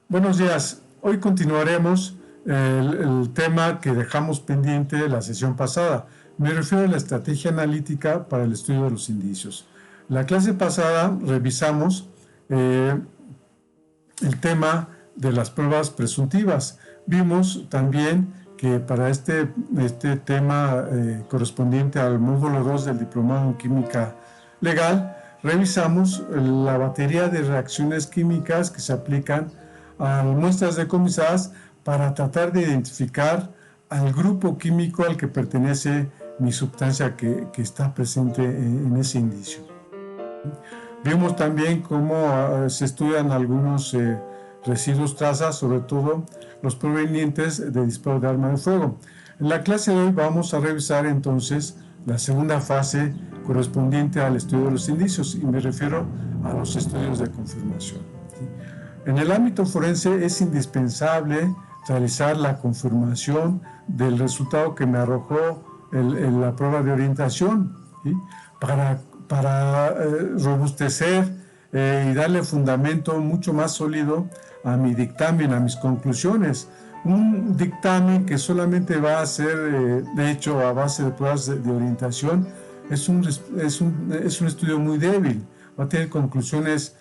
Buenos días. Hoy continuaremos el tema que dejamos pendiente de la sesión pasada. Me refiero a la estrategia analítica para el estudio de los indicios. La clase pasada revisamos el tema de las pruebas presuntivas. Vimos también que para este tema correspondiente al módulo 2 del Diplomado en Química Legal, revisamos la batería de reacciones químicas que se aplican a muestras decomisadas para tratar de identificar al grupo químico al que pertenece mi sustancia que está presente en ese indicio. Vimos también cómo se estudian algunos residuos trazas, sobre todo los provenientes de disparo de arma de fuego. En la clase de hoy vamos a revisar entonces la segunda fase correspondiente al estudio de los indicios, y me refiero a los estudios de confirmación. En el ámbito forense es indispensable realizar la confirmación del resultado que me arrojó la prueba de orientación, ¿sí? para robustecer y darle fundamento mucho más sólido a mi dictamen, a mis conclusiones. Un dictamen que solamente va a ser hecho a base de pruebas de orientación es un estudio muy débil. Va a tener conclusiones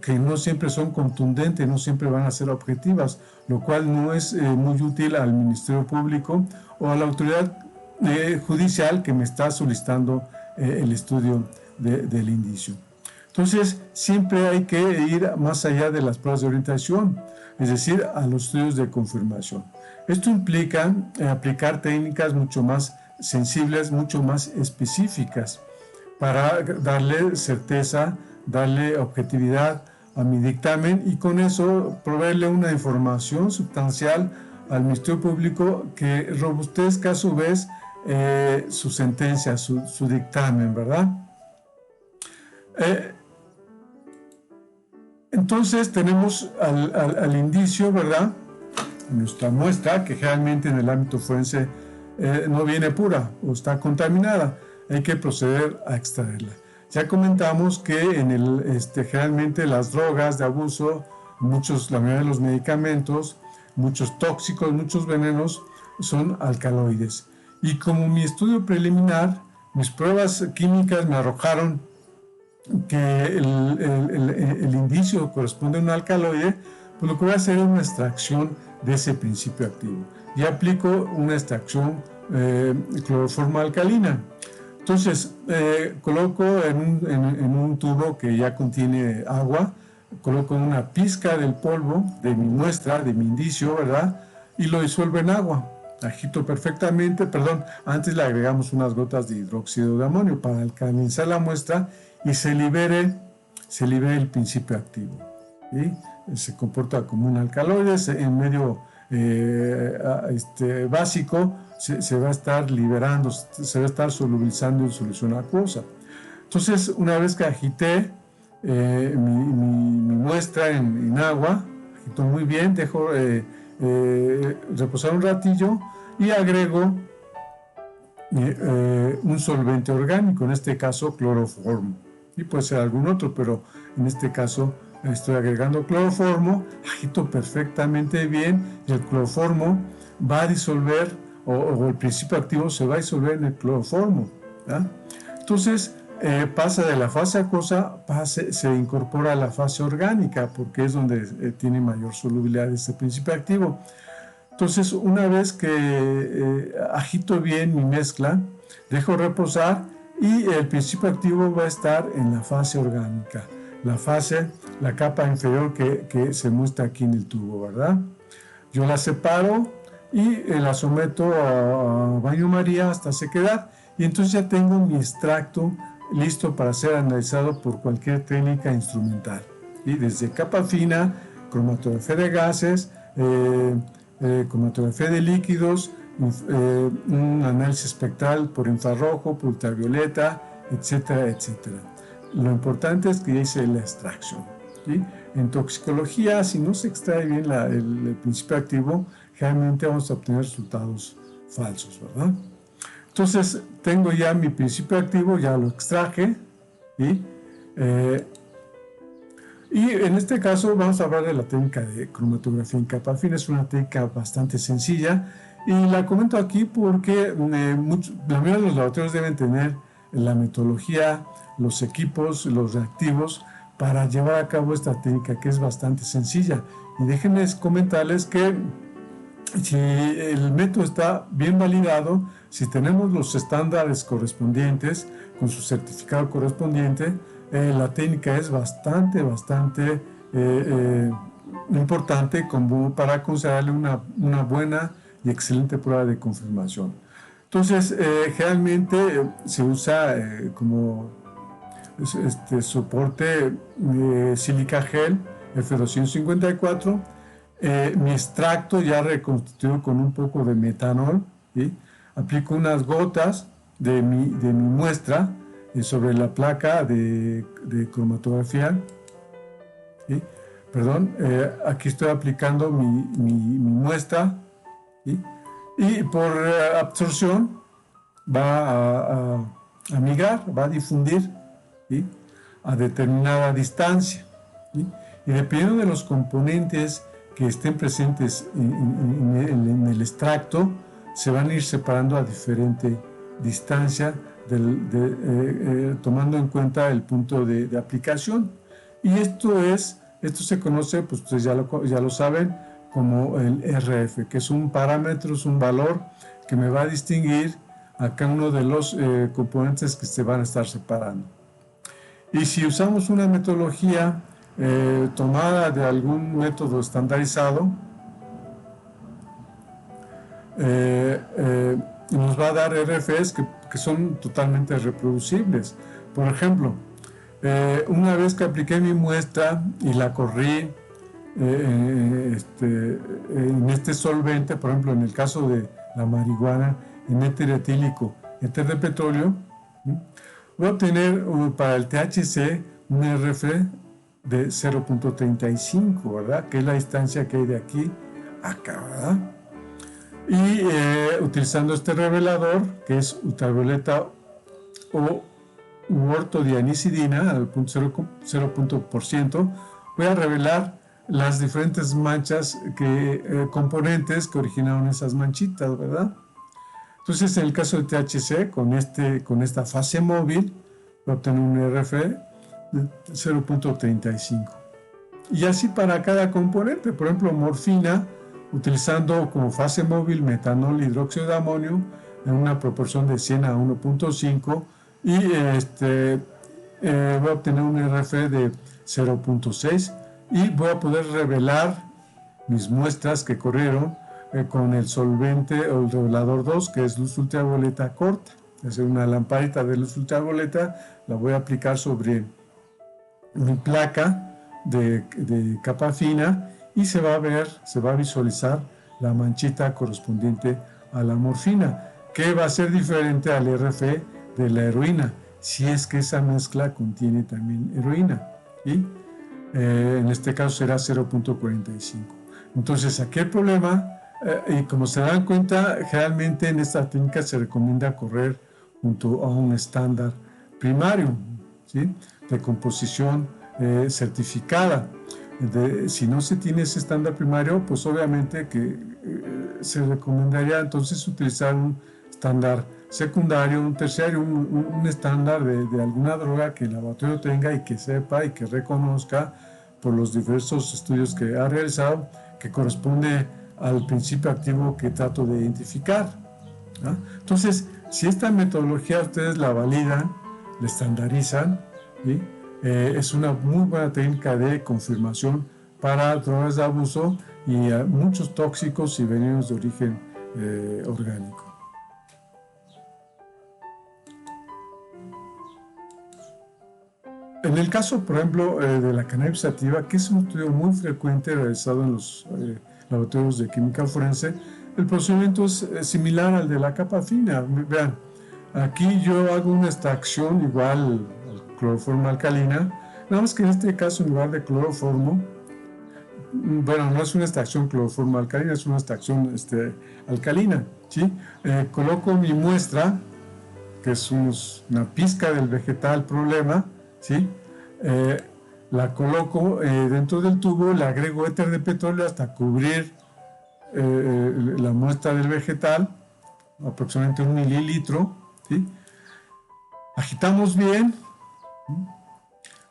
que no siempre son contundentes, no siempre van a ser objetivas, lo cual no es muy útil al Ministerio Público o a la autoridad judicial que me está solicitando el estudio del indicio. Entonces, siempre hay que ir más allá de las pruebas de orientación, es decir, a los estudios de confirmación. Esto implica aplicar técnicas mucho más sensibles, mucho más específicas, para darle certeza, darle objetividad a mi dictamen y con eso proveerle una información sustancial al Ministerio Público que robustezca a su vez su sentencia, su dictamen, ¿verdad? Entonces tenemos al indicio, ¿verdad? Nuestra muestra, que generalmente en el ámbito forense no viene pura o está contaminada. Hay que proceder a extraerla. Ya comentamos que generalmente las drogas de abuso, la mayoría de los medicamentos, muchos tóxicos, muchos venenos son alcaloides. Y como mi estudio preliminar, mis pruebas químicas me arrojaron que el indicio corresponde a un alcaloide, pues lo que voy a hacer es una extracción de ese principio activo. Y aplico una extracción cloroformo alcalina. Entonces, coloco en un tubo que ya contiene agua, coloco una pizca del polvo de mi muestra, de mi indicio, ¿verdad? Y lo disuelvo en agua. Agito perfectamente, antes le agregamos unas gotas de hidróxido de amonio para alcalinizar la muestra y se libere el principio activo. ¿Sí? Se comporta como un alcaloide, en medio básico se va a estar liberando, se va a estar solubilizando en solución acuosa. Entonces, una vez que agité mi muestra en agua, agito muy bien, dejo reposar un ratillo y agrego un solvente orgánico, en este caso cloroformo, y puede ser algún otro, pero en este caso estoy agregando cloroformo, agito perfectamente bien y el cloroformo va a disolver, o el principio activo se va a disolver en el cloroformo, ¿ya? Entonces pasa de la fase acuosa, se incorpora a la fase orgánica, porque es donde tiene mayor solubilidad este principio activo. Entonces, una vez que agito bien mi mezcla, dejo reposar y el principio activo va a estar en la fase orgánica, la capa inferior que se muestra aquí en el tubo, ¿verdad? Yo la separo y la someto a baño María hasta sequedad, y entonces ya tengo mi extracto listo para ser analizado por cualquier técnica instrumental. Y desde capa fina, cromatografía de gases, cromatografía de líquidos, un análisis espectral por infrarrojo, por ultravioleta, etcétera, etcétera. Lo importante es que ya hice la extracción, ¿sí? En toxicología, si no se extrae bien el principio activo, generalmente vamos a obtener resultados falsos, ¿verdad? Entonces, tengo ya mi principio activo, ya lo extraje, ¿sí? Y en este caso vamos a hablar de la técnica de cromatografía en capa fina. Es una técnica bastante sencilla y la comento aquí porque la mayoría de los laboratorios deben tener la metodología, los equipos, los reactivos para llevar a cabo esta técnica, que es bastante sencilla. Y déjenme comentarles que si el método está bien validado, si tenemos los estándares correspondientes con su certificado correspondiente, la técnica es bastante importante como para considerarle una buena y excelente prueba de confirmación. Entonces, generalmente se usa como soporte sílica gel F254, mi extracto ya reconstituido con un poco de metanol, ¿sí? Aplico unas gotas de mi muestra sobre la placa de cromatografía, ¿sí? Perdón, aquí estoy aplicando mi muestra, ¿sí? Y por absorción va a migrar, va a difundir, ¿sí? A determinada distancia, ¿sí? Y dependiendo de los componentes que estén presentes en el extracto, se van a ir separando a diferente distancia, tomando en cuenta el punto de aplicación. Y esto se conoce, pues ustedes ya lo saben, como el RF, que es un parámetro, es un valor que me va a distinguir a cada uno de los componentes que se van a estar separando. Y si usamos una metodología tomada de algún método estandarizado, nos va a dar RFs que son totalmente reproducibles. Por ejemplo, una vez que apliqué mi muestra y la corrí en este solvente, por ejemplo, en el caso de la marihuana, en éter etílico, éter de petróleo, voy a obtener para el THC un RF de 0.35, ¿verdad? Que es la distancia que hay de aquí a acá, ¿verdad? Y utilizando este revelador, que es ultravioleta o ortodianicidina al 0.0%, voy a revelar las diferentes manchas, componentes que originaron esas manchitas, ¿verdad? Entonces, en el caso de THC, con esta fase móvil, voy a obtener un RF de 0.35. Y así para cada componente. Por ejemplo, morfina, utilizando como fase móvil metanol y hidróxido de amonio en una proporción de 100 a 1.5, y voy a obtener un RF de 0.6 y voy a poder revelar mis muestras que corrieron con el solvente o el revelador 2, que es luz ultravioleta corta. Es una lamparita de luz ultravioleta, la voy a aplicar sobre mi placa de capa fina y se va a visualizar la manchita correspondiente a la morfina, que va a ser diferente al RF de la heroína, si es que esa mezcla contiene también heroína, ¿sí? En este caso será 0.45. Entonces, aquí el problema, y como se dan cuenta, generalmente en esta técnica se recomienda correr junto a un estándar primario, ¿sí? De composición certificada. Si no se tiene ese estándar primario, pues obviamente que se recomendaría entonces utilizar un estándar secundario, un terciario, un estándar de alguna droga que el laboratorio tenga y que sepa y que reconozca por los diversos estudios que ha realizado, que corresponde al principio activo que trato de identificar, ¿no? Entonces, si esta metodología ustedes la validan, la estandarizan, ¿sí? Es una muy buena técnica de confirmación para drogas de abuso y muchos tóxicos y venenos de origen orgánico. En el caso, por ejemplo, de la cannabis sativa, que es un estudio muy frecuente realizado en los laboratorios de química forense, el procedimiento es similar al de la capa fina. Vean, aquí yo hago una extracción igual al cloroformo alcalina, nada más que en este caso en lugar de cloroformo, bueno, no es una extracción cloroformo alcalina, es una extracción alcalina, ¿sí? Coloco mi muestra, que es una pizca del vegetal problema, ¿sí? la coloco dentro del tubo, le agrego éter de petróleo hasta cubrir la muestra del vegetal, aproximadamente 1 mililitro, ¿sí? Agitamos bien,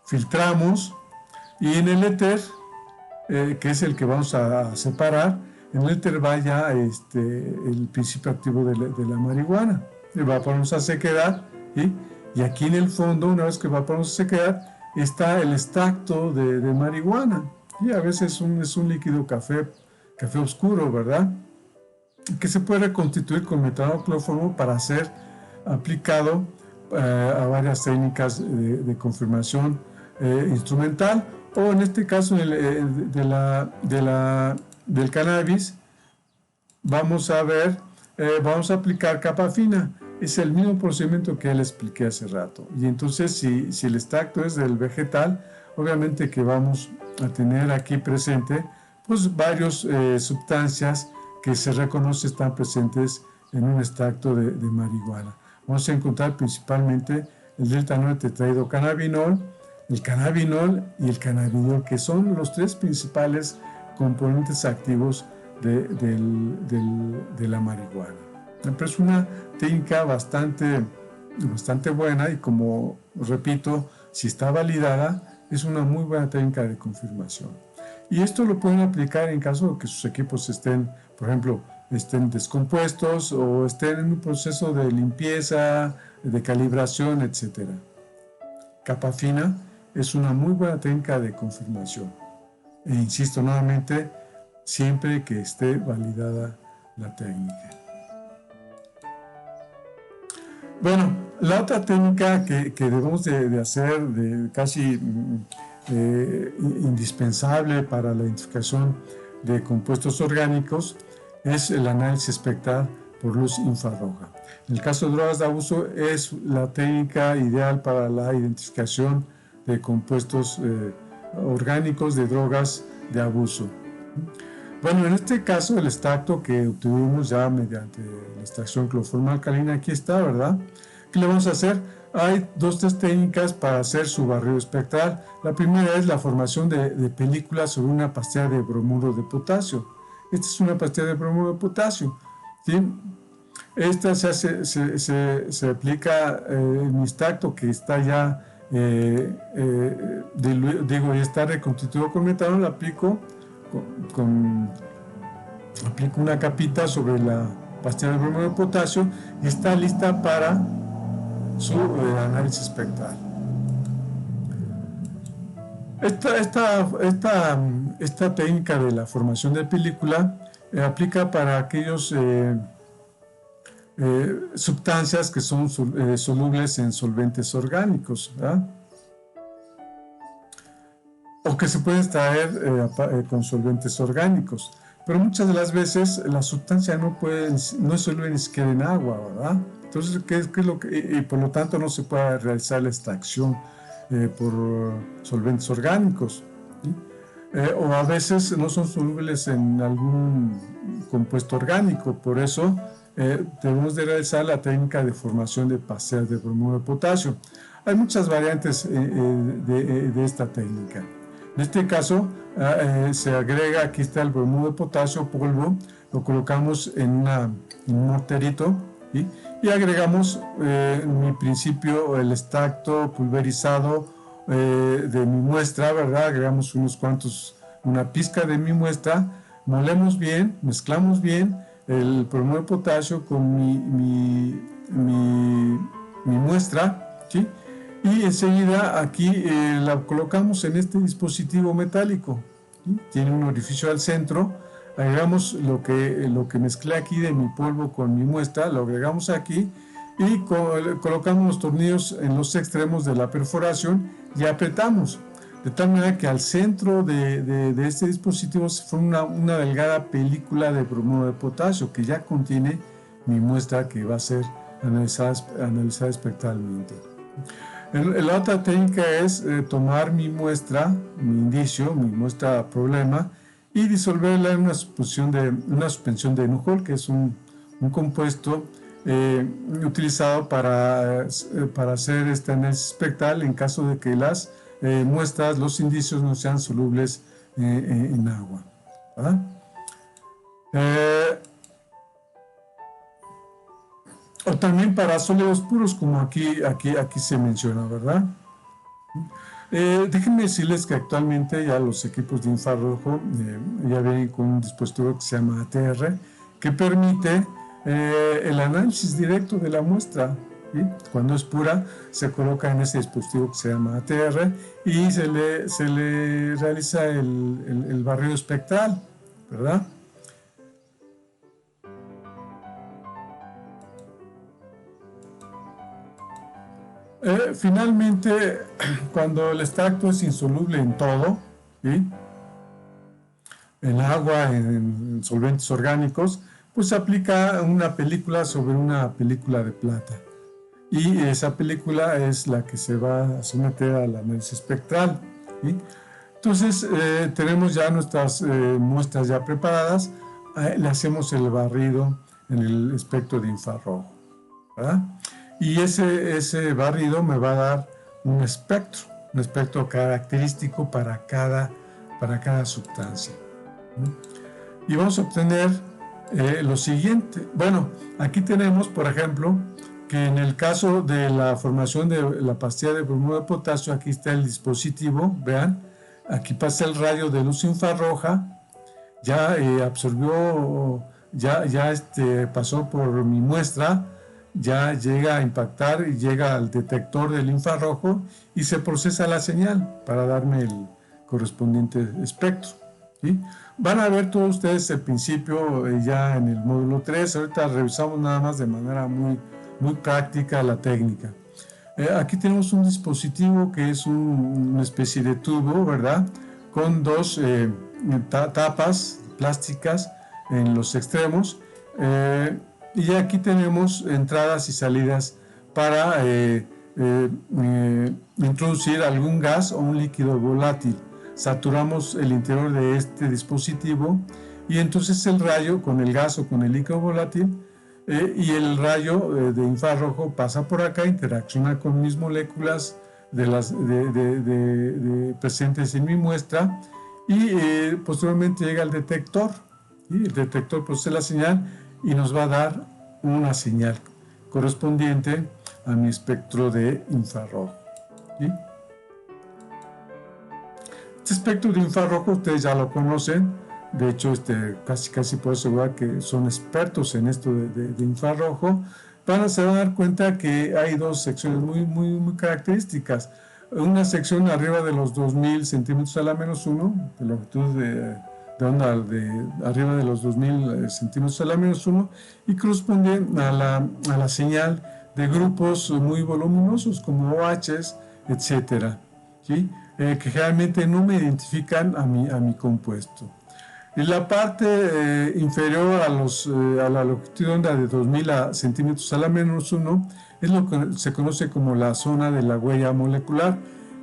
filtramos y en el éter, que es el que vamos a separar, en el éter va ya el principio activo de la marihuana. Evaporamos a sequedad, ¿sí? Y aquí en el fondo, una vez que evaporamos a sequedad, está el extracto de marihuana. Y a veces es un líquido café oscuro, ¿verdad? Que se puede reconstituir con metanocloroformo para ser aplicado a varias técnicas de confirmación instrumental, o en este caso del cannabis, vamos a aplicar capa fina. Es el mismo procedimiento que le expliqué hace rato. Y entonces, si el extracto es del vegetal, obviamente que vamos a tener aquí presente pues varias sustancias que se reconoce están presentes en un extracto de marihuana. Vamos a encontrar principalmente el delta-9 tetrahidrocannabinol, el cannabinol y el cannabidiol, que son los tres principales componentes activos de la marihuana. Pero es una técnica bastante buena y, como repito, si está validada, es una muy buena técnica de confirmación. Y esto lo pueden aplicar en caso de que sus equipos estén, por ejemplo, estén descompuestos o estén en un proceso de limpieza, de calibración, etc. Capa fina es una muy buena técnica de confirmación. E insisto nuevamente, siempre que esté validada la técnica. Bueno, la otra técnica que debemos de hacer, casi indispensable para la identificación de compuestos orgánicos, es el análisis espectral por luz infrarroja. En el caso de drogas de abuso, es la técnica ideal para la identificación de compuestos orgánicos de drogas de abuso. Bueno, en este caso, el extracto que obtuvimos ya mediante la extracción cloroformo alcalina, aquí está, ¿verdad? ¿Qué le vamos a hacer? Hay 2-3 técnicas para hacer su barrido espectral. La primera es la formación de películas sobre una pastilla de bromuro de potasio. Esta es una pastilla de bromuro de potasio, ¿sí? Esta se aplica en mi extracto que está ya, ya está reconstituido con metanol. Aplico una capita sobre la pastilla de bromuro de potasio y está lista para su análisis espectral. Esta técnica de la formación de película aplica para aquellos sustancias que son solubles en solventes orgánicos, ¿verdad? O que se pueden extraer con solventes orgánicos, pero muchas de las veces la sustancia no es soluble ni siquiera en agua, ¿verdad? Entonces, ¿qué es lo que, y por lo tanto no se puede realizar la extracción por solventes orgánicos, ¿sí? O a veces no son solubles en algún compuesto orgánico, por eso debemos de realizar la técnica de formación de pastillas de bromuro de potasio. Hay muchas variantes de esta técnica. En este caso, se agrega, aquí está el bromuro de potasio polvo, lo colocamos en un morterito, ¿sí? Y agregamos en mi principio el extracto pulverizado de mi muestra, ¿verdad? Agregamos una pizca de mi muestra, molemos bien, mezclamos bien el bromuro de potasio con mi muestra, ¿sí? Y enseguida aquí la colocamos en este dispositivo metálico, ¿sí? Tiene un orificio al centro. Agregamos lo que mezclé aquí de mi polvo con mi muestra, lo agregamos aquí y colocamos los tornillos en los extremos de la perforación y apretamos, de tal manera que al centro de este dispositivo se forma una delgada película de bromuro de potasio que ya contiene mi muestra, que va a ser analizada espectralmente. La otra técnica es tomar mi muestra, mi indicio, mi muestra problema, y disolverla en una suspensión de Nuhol, que es un compuesto utilizado para hacer este análisis espectral en caso de que las muestras, los indicios no sean solubles en agua, ¿verdad? O también para sólidos puros, como aquí se menciona, ¿verdad? Déjenme decirles que actualmente ya los equipos de infrarrojo ya vienen con un dispositivo que se llama ATR, que permite el análisis directo de la muestra, ¿sí? Cuando es pura, se coloca en ese dispositivo que se llama ATR y se le realiza el barrido espectral, ¿verdad? Finalmente, cuando el extracto es insoluble en todo, ¿sí? En agua, en solventes orgánicos, pues se aplica una película sobre una película de plata. Y esa película es la que se va a someter al análisis espectral, ¿sí? Entonces, tenemos ya nuestras muestras ya preparadas, le hacemos el barrido en el espectro de infrarrojo, ¿verdad? Y ese barrido me va a dar un espectro característico para cada sustancia. Y vamos a obtener lo siguiente. Bueno, aquí tenemos, por ejemplo, que en el caso de la formación de la pastilla de bromuro de potasio, aquí está el dispositivo, vean, aquí pasa el rayo de luz infrarroja, ya absorbió, ya pasó por mi muestra, ya llega a impactar y llega al detector del infrarrojo y se procesa la señal para darme el correspondiente espectro, ¿sí? Van a ver todos ustedes el principio ya en el módulo 3. Ahorita revisamos nada más de manera muy práctica la técnica. Aquí tenemos un dispositivo que es una especie de tubo, ¿verdad? Con dos tapas plásticas en los extremos. Y aquí tenemos entradas y salidas para introducir algún gas o un líquido volátil. Saturamos el interior de este dispositivo y entonces el rayo con el gas o con el líquido volátil y el rayo de infrarrojo pasa por acá, interacciona con mis moléculas presentes en mi muestra y posteriormente llega al detector, y el detector procesa la señal y nos va a dar una señal correspondiente a mi espectro de infrarrojo, ¿sí? Este espectro de infrarrojo ustedes ya lo conocen, de hecho casi puedo asegurar que son expertos en esto de infrarrojo. Se van a dar cuenta que hay dos secciones muy características. Una sección arriba de los 2000 centímetros a la menos 1, de longitud de onda de arriba de los 2000 centímetros a la menos 1, y corresponde a la señal de grupos muy voluminosos como OHs, etcétera, ¿sí? Que generalmente no me identifican a mi compuesto. En la parte inferior a la longitud de onda de 2000 centímetros a la menos 1 es lo que se conoce como la zona de la huella molecular.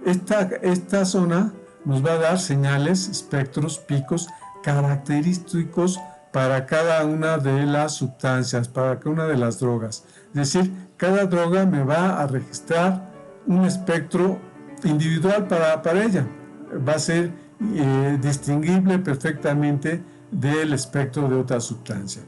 Esta zona nos va a dar señales, espectros, picos característicos para cada una de las sustancias, para cada una de las drogas. Es decir, cada droga me va a registrar un espectro individual para ella. Va a ser distinguible perfectamente del espectro de otra sustancia.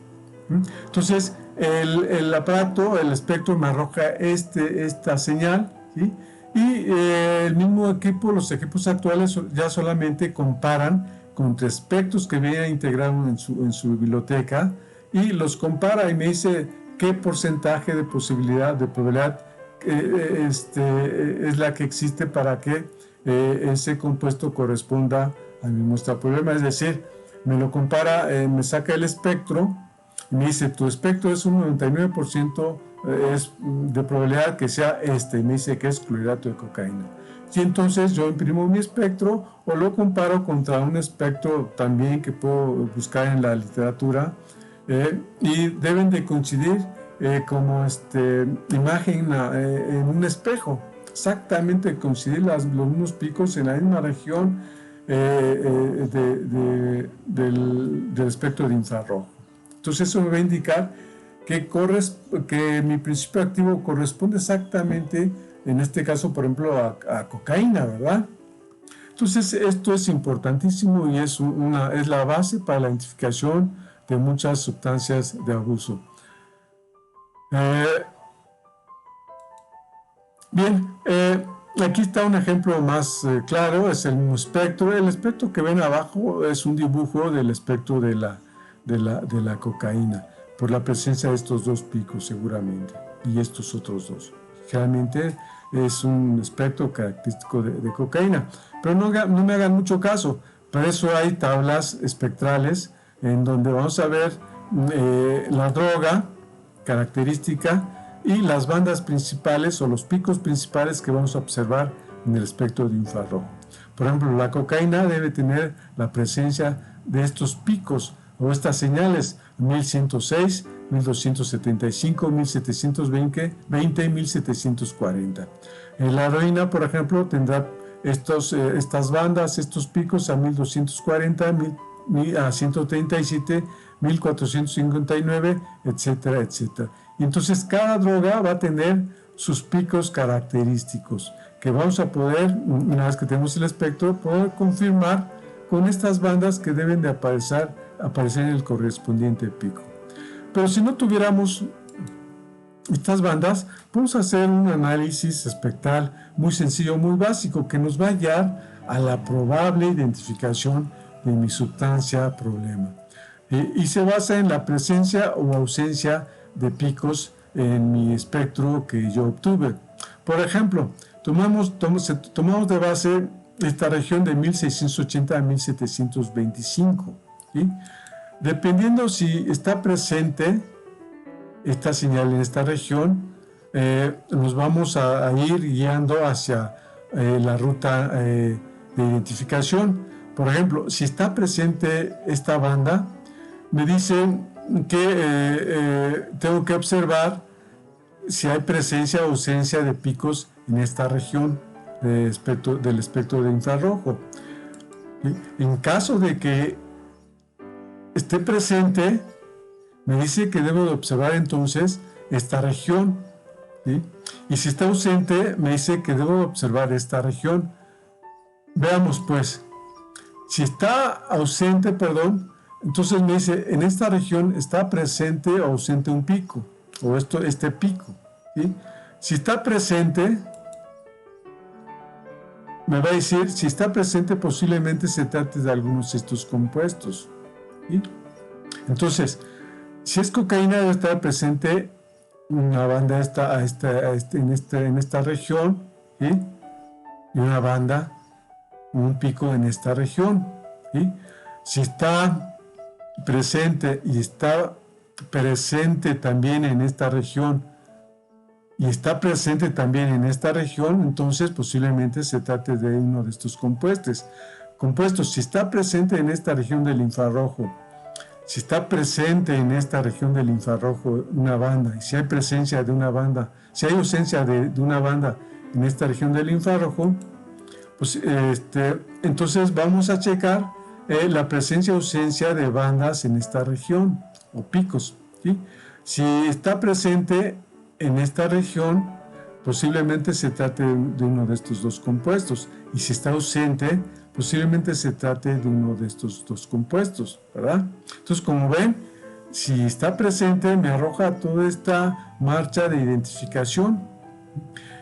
Entonces, el aparato, el espectro me arroja esta señal, ¿sí? Y el mismo equipo, los equipos actuales ya solamente comparan contra espectros que viene integrado en su biblioteca y los compara y me dice qué porcentaje de probabilidad es la que existe para que ese compuesto corresponda a mi muestra problema. Es decir, me lo compara, me saca el espectro y me dice tu espectro es un 99% de probabilidad que sea y me dice que es clorhidrato de cocaína. Y entonces yo imprimo mi espectro o lo comparo contra un espectro también que puedo buscar en la literatura y deben de coincidir como imagen en un espejo, exactamente coincidir los mismos picos en la misma región del espectro de infrarrojo. Entonces eso me va a indicar que mi principio activo corresponde exactamente, en este caso, por ejemplo, a cocaína, ¿verdad? Entonces, esto es importantísimo y es la base para la identificación de muchas sustancias de abuso. Bien, aquí está un ejemplo más claro, es el mismo espectro. El espectro que ven abajo es un dibujo del espectro de la cocaína, por la presencia de estos dos picos seguramente, y estos otros dos. Generalmente es un espectro característico de cocaína, pero no me hagan mucho caso. Para eso hay tablas espectrales en donde vamos a ver la droga característica y las bandas principales o los picos principales que vamos a observar en el espectro de infrarrojo. Por ejemplo, la cocaína debe tener la presencia de estos picos o estas señales 1106, 1275, 1720 y 1740. La heroína, por ejemplo, tendrá estas bandas, estos picos a 1240, a 137, 1459, etcétera, etcétera. Y entonces cada droga va a tener sus picos característicos que vamos a poder, una vez que tenemos el espectro, poder confirmar con estas bandas que deben de aparecer en el correspondiente pico. Pero si no tuviéramos estas bandas, podemos hacer un análisis espectral muy sencillo, muy básico, que nos va a guiar a la probable identificación de mi sustancia problema. Y se basa en la presencia o ausencia de picos en mi espectro que yo obtuve. Por ejemplo, tomamos de base esta región de 1680 a 1725. ¿Sí? Dependiendo si está presente esta señal en esta región, nos vamos a ir guiando hacia la ruta de identificación. Por ejemplo, si está presente esta banda, me dicen que tengo que observar si hay presencia o ausencia de picos en esta región del espectro de infrarrojo. En caso de que esté presente, me dice que debo de observar entonces esta región. ¿Sí? Y si está ausente, me dice que debo de observar esta región. Veamos pues, si está ausente, entonces me dice, en esta región está presente o ausente un pico, o este pico. ¿Sí? Si está presente, me va a decir, si está presente posiblemente se trate de algunos de estos compuestos. ¿Sí? Entonces, si es cocaína debe estar presente una banda en esta región, ¿sí? Y una banda, un pico en esta región. ¿Sí? Si está presente y está presente también en esta región y está presente también en esta región, entonces posiblemente se trate de uno de estos compuestos. Si está presente en esta región del infrarrojo, si está presente en esta región del infrarrojo una banda, y si hay presencia de una banda, si hay ausencia de una banda en esta región del infrarrojo, pues entonces vamos a checar la presencia o ausencia de bandas en esta región, o picos. ¿Sí? Si está presente en esta región, posiblemente se trate de uno de estos dos compuestos, y si está ausente, posiblemente se trate de uno de estos dos compuestos, ¿verdad? Entonces, como ven, si está presente, me arroja toda esta marcha de identificación.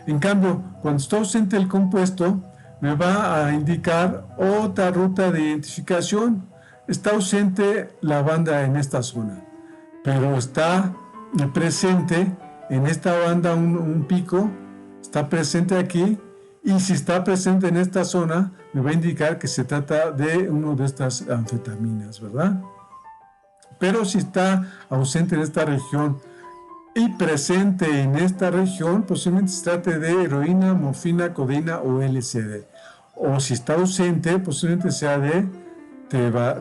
En cambio, cuando está ausente el compuesto, me va a indicar otra ruta de identificación. Está ausente la banda en esta zona, pero está presente en esta banda un pico, está presente aquí, y si está presente en esta zona, me va a indicar que se trata de una de estas anfetaminas, ¿verdad? Pero si está ausente en esta región y presente en esta región, posiblemente se trate de heroína, morfina, codeína o LSD. O si está ausente, posiblemente sea de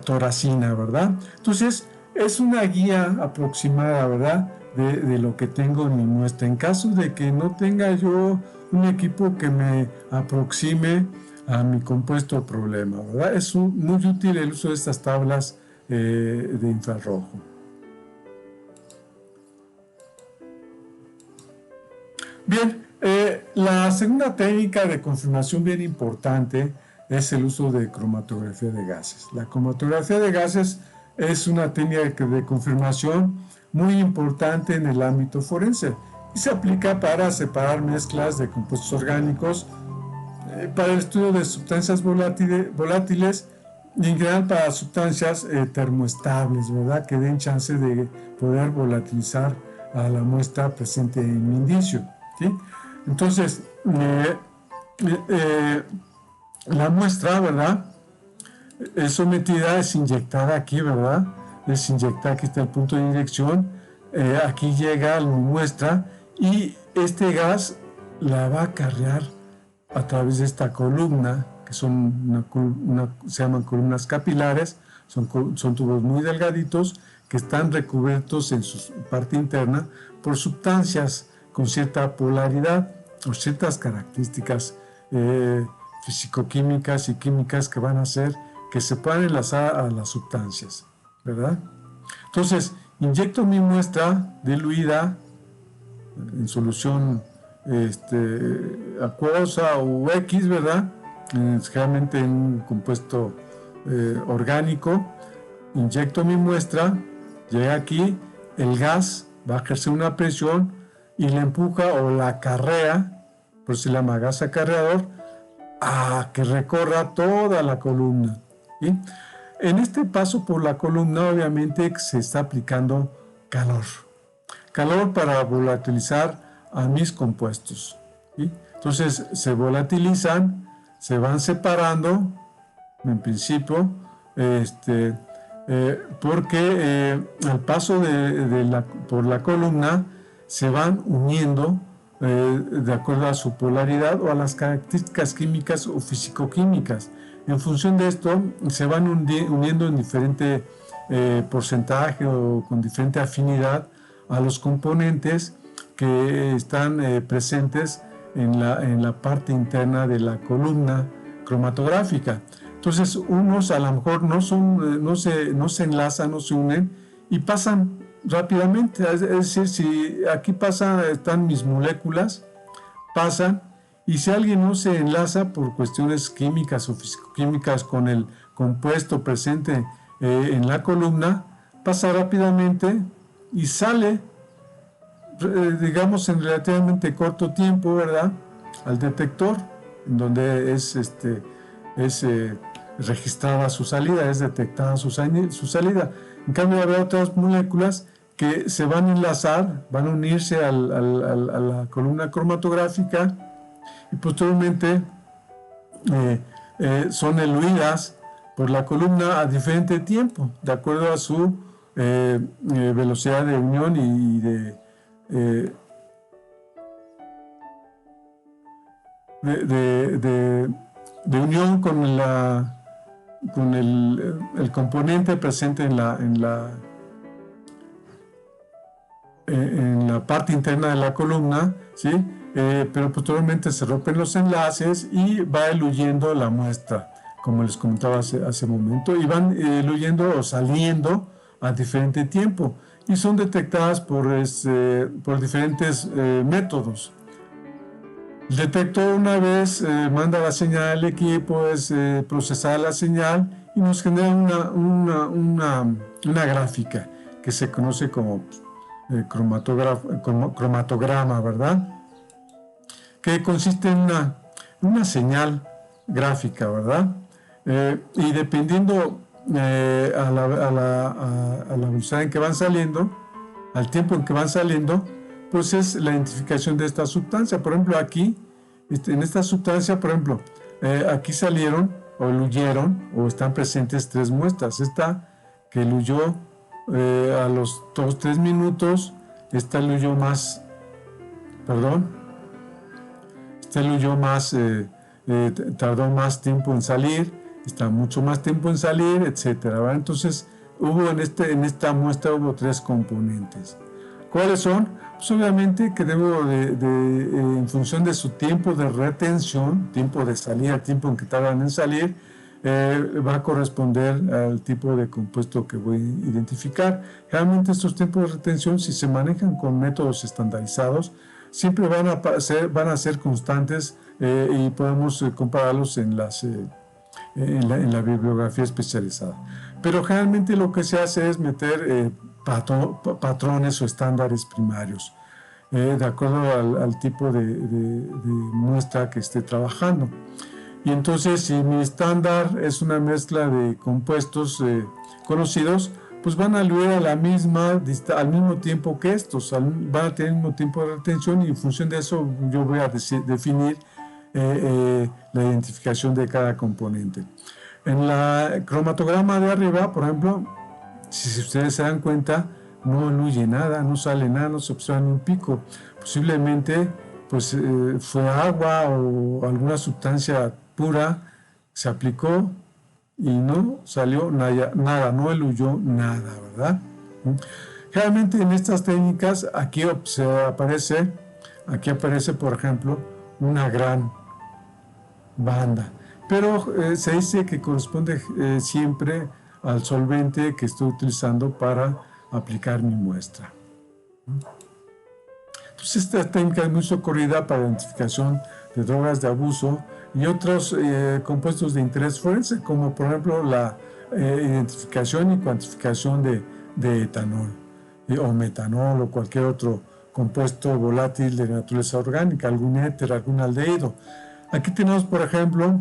toracina, ¿verdad? Entonces, es una guía aproximada, ¿verdad?, de lo que tengo en mi muestra. En caso de que no tenga yo un equipo que me aproxime a mi compuesto o problema, ¿verdad? Es muy útil el uso de estas tablas de infrarrojo. Bien, la segunda técnica de confirmación bien importante es el uso de cromatografía de gases. La cromatografía de gases es una técnica de confirmación muy importante en el ámbito forense y se aplica para separar mezclas de compuestos orgánicos, para el estudio de sustancias volátiles y en general para sustancias termoestables, ¿verdad? Que den chance de poder volatilizar a la muestra presente en mi indicio, ¿sí? Entonces, la muestra, ¿verdad?, es sometida, es inyectada aquí, ¿verdad? Es inyectada, aquí está el punto de inyección, aquí llega la muestra y este gas la va a acarrear a través de esta columna, que son se llaman columnas capilares, son tubos muy delgaditos que están recubiertos en su parte interna por sustancias con cierta polaridad o ciertas características fisicoquímicas y químicas que van a hacer que se puedan enlazar a las sustancias, ¿verdad? Entonces, inyecto mi muestra diluida en solución acuosa o X, ¿verdad? Generalmente en un compuesto orgánico. Inyecto mi muestra, llega aquí, el gas va a ejercer una presión y la empuja o la acarrea, por eso se llama gas acarreador, a que recorra toda la columna, ¿sí? En este paso por la columna, obviamente, se está aplicando calor para volatilizar a mis compuestos, ¿sí? Entonces se volatilizan, se van separando, en principio, porque al paso por la columna se van uniendo de acuerdo a su polaridad o a las características químicas o fisicoquímicas. En función de esto, se van uniendo en diferente porcentaje o con diferente afinidad a los componentes que están presentes en la parte interna de la columna cromatográfica. Entonces, unos a lo mejor no se enlazan, no se unen y pasan rápidamente. Es decir, si aquí están mis moléculas, pasan, y si alguien no se enlaza por cuestiones químicas o fisicoquímicas con el compuesto presente en la columna, pasa rápidamente y sale, digamos, en relativamente corto tiempo, ¿verdad?, al detector, en donde es registrada su salida, es detectada su salida. En cambio, habrá otras moléculas que se van a enlazar, van a unirse a la columna cromatográfica y posteriormente son eluidas por la columna a diferente tiempo, de acuerdo a su velocidad de unión y de unión con el componente presente en la parte interna de la columna, ¿sí? Pero posteriormente se rompen los enlaces y va eluyendo la muestra, como les comentaba hace momento, y van eluyendo o saliendo a diferente tiempo y son detectadas por diferentes métodos. El detector una vez manda la señal al equipo, es procesada la señal y nos genera una gráfica que se conoce como cromatograma, ¿verdad?, que consiste en una señal gráfica, ¿verdad? Y dependiendo a la velocidad en que van saliendo, al tiempo en que van saliendo, pues es la identificación de esta sustancia. Por ejemplo, aquí, en esta sustancia, por ejemplo, aquí salieron o eluyeron o están presentes 3 muestras. Esta que eluyó a los 2-3 minutos, esta eluyó más, tardó más tiempo en salir, está mucho más tiempo en salir, etcétera, ¿verdad? Entonces, en esta muestra hubo 3 componentes. ¿Cuáles son? Pues obviamente que en función de su tiempo de retención, tiempo de salida, tiempo en que tardan en salir, va a corresponder al tipo de compuesto que voy a identificar. Realmente estos tiempos de retención, si se manejan con métodos estandarizados, siempre van a ser constantes y podemos compararlos en las en la bibliografía especializada. Pero generalmente lo que se hace es meter patrones o estándares primarios, de acuerdo al tipo de muestra que esté trabajando. Y entonces, si mi estándar es una mezcla de compuestos conocidos, pues van a aludir a al mismo tiempo que estos, van a tener el mismo tiempo de retención, y en función de eso yo voy a definir la identificación de cada componente. En la cromatograma de arriba, por ejemplo, si ustedes se dan cuenta, no aluye nada, no sale nada, no se observa ni un pico. Posiblemente pues, fue agua o alguna sustancia pura, se aplicó y no salió nada, no eluyó nada, ¿verdad? Generalmente en estas técnicas aquí aparece, por ejemplo, una gran banda, pero se dice que corresponde siempre al solvente que estoy utilizando para aplicar mi muestra. Entonces, esta técnica es muy socorrida para identificación de drogas de abuso y otros compuestos de interés forense, como por ejemplo la identificación y cuantificación de etanol o metanol o cualquier otro compuesto volátil de naturaleza orgánica, algún éter, algún aldehído. Aquí tenemos, por ejemplo,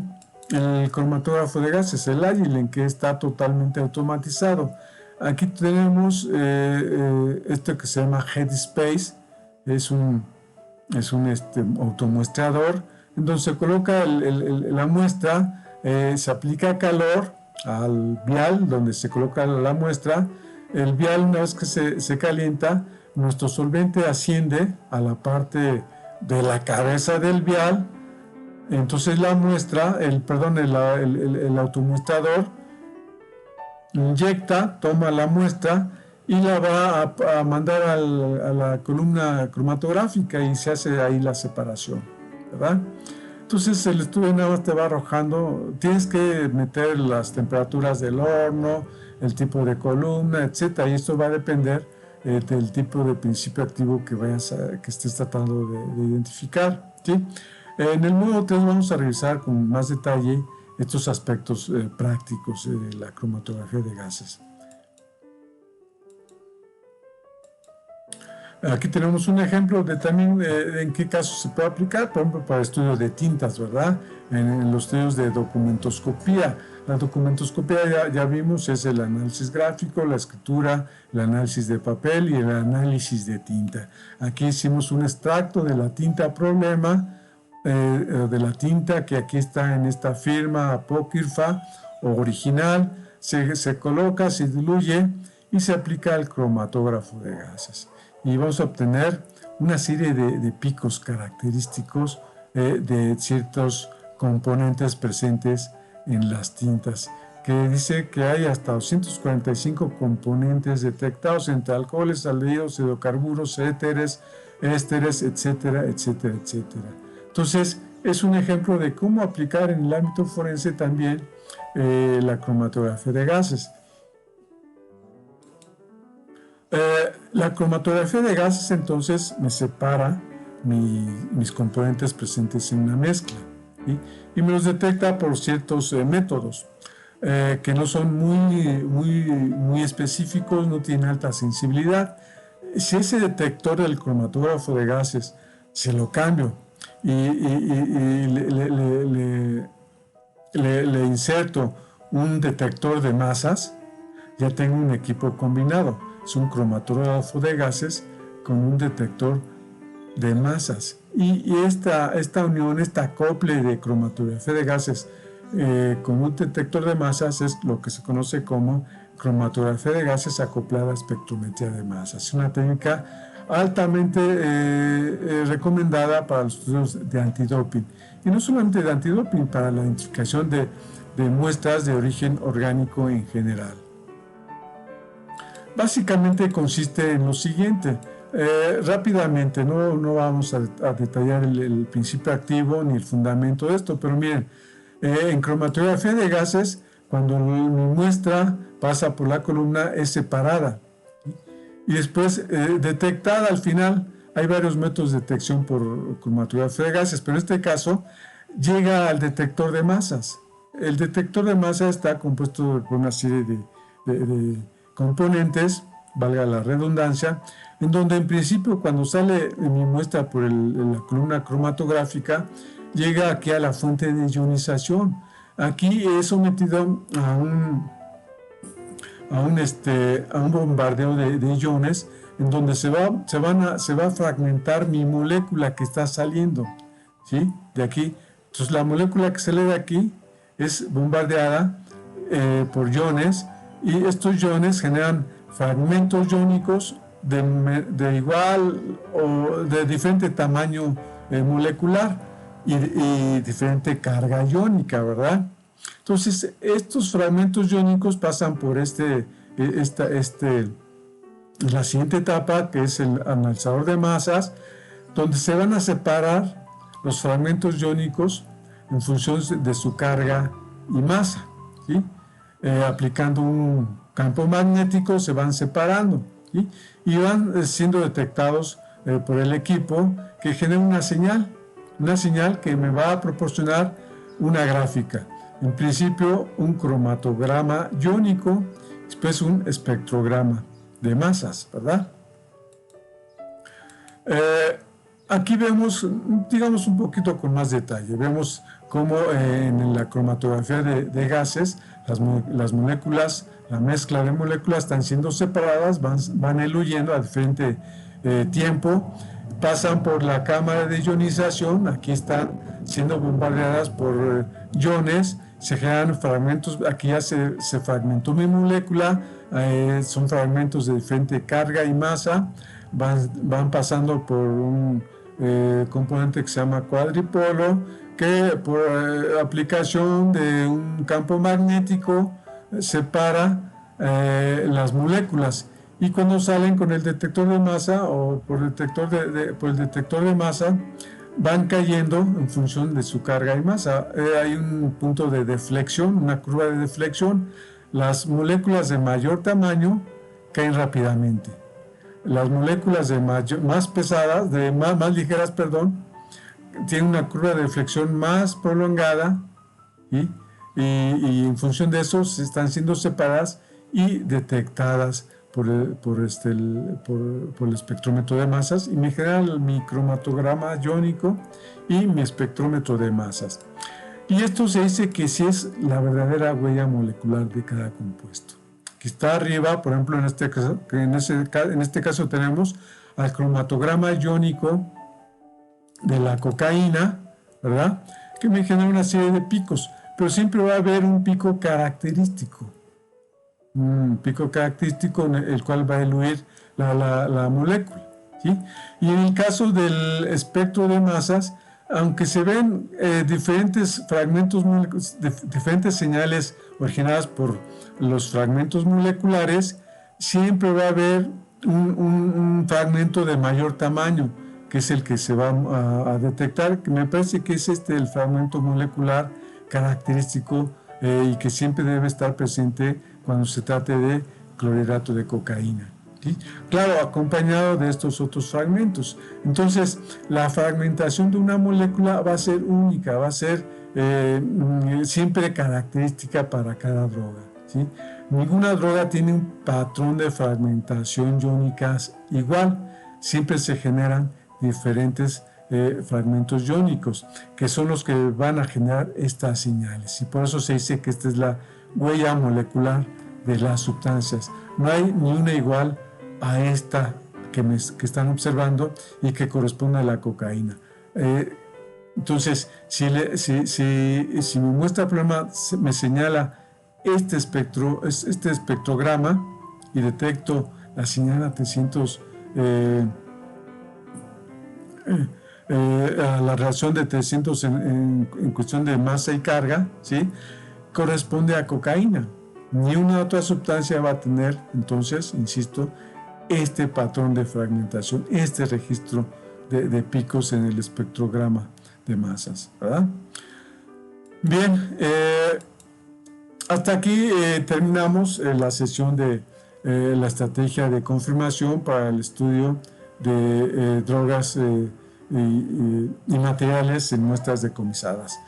el cromatógrafo de gases, el Agilent, que está totalmente automatizado. Aquí tenemos esto que se llama Headspace, es un automuestrador, en donde se coloca la muestra, se aplica calor al vial donde se coloca la muestra. El vial, una vez que se calienta, nuestro solvente asciende a la parte de la cabeza del vial. Entonces la muestra, el automuestrador inyecta, toma la muestra y la va a mandar a la columna cromatográfica y se hace ahí la separación, ¿verdad? Entonces el estudio nada más te va arrojando, tienes que meter las temperaturas del horno, el tipo de columna, etc. Y esto va a depender del tipo de principio activo que estés tratando de identificar, ¿sí? En el módulo 3 vamos a revisar con más detalle estos aspectos prácticos de la cromatografía de gases. Aquí tenemos un ejemplo de también en qué casos se puede aplicar, por ejemplo, para estudios de tintas, ¿verdad? En los estudios de documentoscopía. La documentoscopía, ya vimos, es el análisis gráfico, la escritura, el análisis de papel y el análisis de tinta. Aquí hicimos un extracto de la tinta problema, de la tinta que aquí está en esta firma apócrifa o original, se coloca, se diluye y se aplica al cromatógrafo de gases. Y vamos a obtener una serie de picos característicos de ciertos componentes presentes en las tintas, que dice que hay hasta 245 componentes detectados entre alcoholes, aldehídos, hidrocarburos, ésteres, etcétera, etcétera, etcétera. Entonces, es un ejemplo de cómo aplicar en el ámbito forense también la cromatografía de gases. La cromatografía de gases entonces me separa mis componentes presentes en una mezcla, ¿sí? Y me los detecta por ciertos métodos que no son muy específicos, no tienen alta sensibilidad. Si ese detector del cromatógrafo de gases se lo cambio y le inserto un detector de masas, ya tengo un equipo combinado. Es un cromatógrafo de gases con un detector de masas. Y esta unión, este acople de cromatografía de gases con un detector de masas es lo que se conoce como cromatografía de gases acoplada a espectrometría de masas. Es una técnica altamente recomendada para los estudios de antidoping. Y no solamente de antidoping, para la identificación de muestras de origen orgánico en general. Básicamente consiste en lo siguiente. Rápidamente, no vamos a detallar el principio activo ni el fundamento de esto, pero miren, en cromatografía de gases, cuando mi muestra pasa por la columna, es separada y después detectada al final. Hay varios métodos de detección por cromatografía de gases, pero en este caso llega al detector de masas. El detector de masa está compuesto por una serie de componentes, valga la redundancia, en donde en principio cuando sale mi muestra por la columna cromatográfica, llega aquí a la fuente de ionización. Aquí es sometido a un bombardeo de iones, en donde se va a fragmentar mi molécula que está saliendo, ¿sí? De aquí. Entonces la molécula que sale de aquí es bombardeada por iones, y estos iones generan fragmentos iónicos de igual o de diferente tamaño molecular y diferente carga iónica, ¿verdad? Entonces, estos fragmentos iónicos pasan por la siguiente etapa, que es el analizador de masas, donde se van a separar los fragmentos iónicos en función de su carga y masa, ¿sí? Aplicando un campo magnético se van separando, ¿sí? Y van siendo detectados por el equipo, que genera una señal que me va a proporcionar una gráfica. En principio un cromatograma iónico, después un espectrograma de masas, ¿verdad? Aquí vemos, digamos, un poquito con más detalle. Vemos cómo en la cromatografía de gases las moléculas, la mezcla de moléculas están siendo separadas, van eluyendo a diferente tiempo, pasan por la cámara de ionización, aquí están siendo bombardeadas por iones, se generan fragmentos, aquí ya se fragmentó mi molécula, son fragmentos de diferente carga y masa, van pasando por un componente que se llama cuadripolo, que por aplicación de un campo magnético separa las moléculas, y cuando salen con el detector de masa o por el detector de masa, van cayendo en función de su carga y masa. Hay un punto de deflexión, una curva de deflexión. Las moléculas de mayor tamaño caen rápidamente. Las moléculas más pesadas, más ligeras, tienen una curva de deflexión más prolongada, y en función de eso se están siendo separadas y detectadas por el espectrómetro de masas, y me genera mi cromatograma iónico y mi espectrómetro de masas. Y esto se dice que sí es la verdadera huella molecular de cada compuesto. Que está arriba, por ejemplo, en este caso tenemos al cromatograma iónico de la cocaína, ¿verdad? Que me genera una serie de picos, pero siempre va a haber un pico característico. Un pico característico en el cual va a eluir la molécula, ¿sí? Y en el caso del espectro de masas, aunque se ven diferentes fragmentos, diferentes señales originadas por los fragmentos moleculares, siempre va a haber un fragmento de mayor tamaño, que es el que se va a detectar, que me parece que es el fragmento molecular característico y que siempre debe estar presente cuando se trate de clorhidrato de cocaína, ¿sí? Claro, acompañado de estos otros fragmentos. Entonces, la fragmentación de una molécula va a ser única, va a ser siempre característica para cada droga, ¿sí? Ninguna droga tiene un patrón de fragmentación iónica igual, siempre se generan diferentes fragmentos iónicos, que son los que van a generar estas señales, y por eso se dice que esta es la huella molecular de las sustancias. No hay ni una igual a esta que están observando y que corresponde a la cocaína. Entonces, si mi muestra de problema me señala este espectrograma y detecto la señal a 300, a la relación de 300 en cuestión de masa y carga, ¿sí?, corresponde a cocaína. Ni una otra sustancia va a tener, entonces, insisto, este patrón de fragmentación, este registro de picos en el espectrograma de masas, ¿verdad? Bien, hasta aquí terminamos la sesión de la estrategia de confirmación para el estudio de drogas y materiales en muestras decomisadas.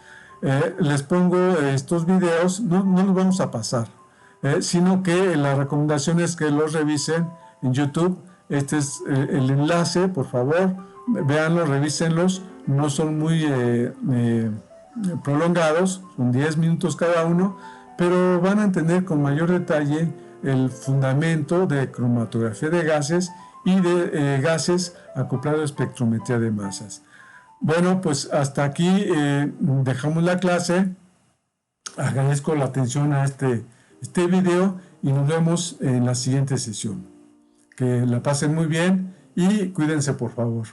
les pongo estos videos, no los vamos a pasar, sino que la recomendación es que los revisen en YouTube. Este es el enlace, por favor, véanlos, revísenlos, no son muy prolongados, son 10 minutos cada uno, pero van a entender con mayor detalle el fundamento de cromatografía de gases y de gases acoplado a espectrometría de masas. Bueno, pues hasta aquí dejamos la clase. Agradezco la atención a este video y nos vemos en la siguiente sesión. Que la pasen muy bien y cuídense, por favor.